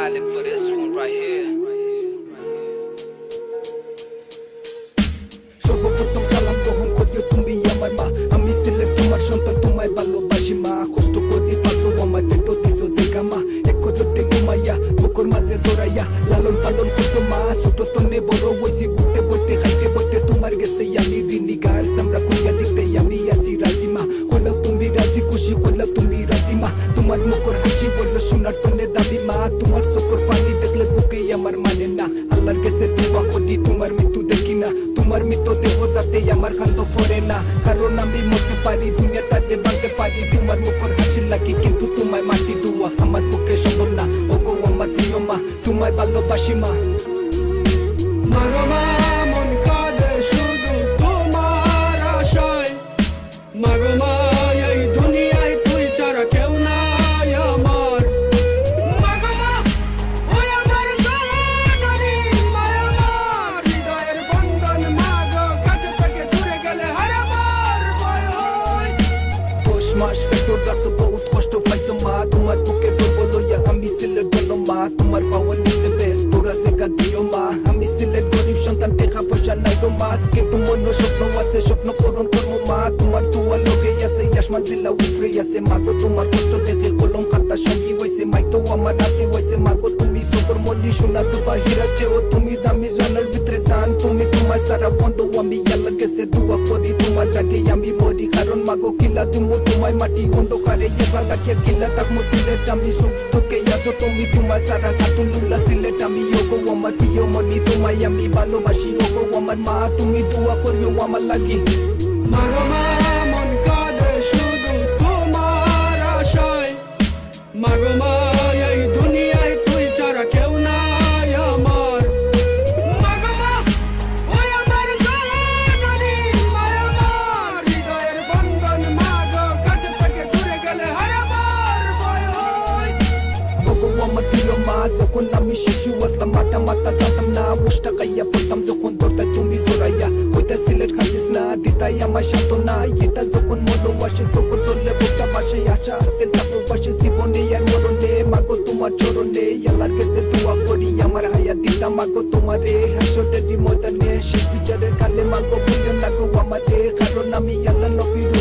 smiling for this one right here. সর্বপ্রথম সালাম গ্রহণ করিও তুমি আমার মা, আমি ছেলে তোমার সন্তান, তোমায় ভালোবাসি মা। কষ্ট করি পাঁচো আমায় পেটো দিছো জেগামা, এক করতে ঘুমাইয়া বুকুর মাঝে জড়াইয়া লালন পালন করছো মা। ছোট তনে বড় হইছি ঘুরতে বইতে খাইতে বইতে তোমার গেছে আমি ঋণী গার সামরা কইয়া দেখতে আমি আসি রাজি মা। হলেও তুমি রাজি খুশি হলেও তুমি রাজি মা, তোমার মুখর হাসি বললো সোনার তনে দাবি মা। তোমার চোখর পানি দেখলে বুকে আমার মানে না, আল্লাহর কাছে দোয়া করি তোমার মৃত্যু দেখি না। তোমার মৃত্যু দেহ যাতে আমার কান্দ পড়ে না, কারণ আমি মরতে পারি দুনিয়া তাতে বাঁধতে পারি। তোমার মুখর হাসি লাগি কিন্তু তোমায় মাটি দুয়া আমার পক্ষে সম্ভব না। ও গো আমার প্রিয় মা, তোমায় ভালোবাসি মা। মন কাঁদে শুধু তোমার আশায়, মাগো মা এই দুনিয়ায় তুই ছাড়া কেউ নাই আমার। মাগো মা ওই আমার জননী, মায় আমার হৃদয়ের বন্ধন, মাগো কাছে থেকে দূরে গেলে হারাবার ভয় হয়। 10 মাস পেটর রাখছো বহুত কষ্ট পাইছো মা, তোমার বুকে ধরবো লইয়া আমি সিলেট গেলাম মা। তোমার পাওয়ার নিচে বেশ তোরা জায়গা দিও মা, আমি সিলেট গরিব সন্তান টাকা পয়সা নাই গো মা। কিন্তু মনে স্বপ্ন আছে স্বপ্ন পূরণ করবো মা। তোমার দুয়া লগে আছে আসমান জেলা উফরে আছে মাগো, তোমার কষ্ট দেখে কলম খাতা সঙ্গী হয়েছে মাই তো আমার হাতে হয়েছে মাগো। তুমি সবর মল্লি সোনা দুবা হীরা চেও, তুমি দামি জনের ভিতরে জান। তুমি তোমার সারা বন্ধু আমি আল্লাহর কাছে দোয়া করি তোমার ডাকে আমি মরি, কারণ মাগো কিলা দিমু তোমায় মাটি অন্ধকারে এবার রাখিয়া কিলা থাকবো সিলেট। আমি সুখ তোকে আসো তুমি তোমার সারা কাতুল্লা সিলেট। আমি ওগো আমার প্রিয় মনি, তোমায় আমি ভালোবাসি ওগো আমার মা। তুমি দোয়া করিও আমার লাগি। মাগো মা মন কাঁদে শুধু তোমার আশায়, মাগো মা এই দুনিয়ায় তুই ছাড়া কেউ নাই আমার। মাগো মা ওই আমার জননী, মায় আমার হৃদয়ের বন্ধন, মাগো কাছে থেকে দূরে গেলে হারাবার ভয় হয়। ওগো আমার প্রিয় মা, যখন আমি শিশু আসলাম মাথা মাথা জানতাম না, মুষ্টা খাইয়া পড়তাম যখন দরদায় তুমি জোরাইয়া ওইটা সিলেট খাইতিস না দিতাই আমার সান্ত্বনা। এটা যখন মনো আসে যখন চললে বোটা বাসে আশা আছে তারপর পাশে জীবনে আর মরণে মাগো তোমার চরণে আল্লাহর কাছে দোয়া করি আমার হায়াত দিতা মাগো তোমারে। হাসরের ময়দানে শেষ বিচারের কালে মাগো বলিও না গো আমাদের, কারণ আমি আল্লাহ নবীর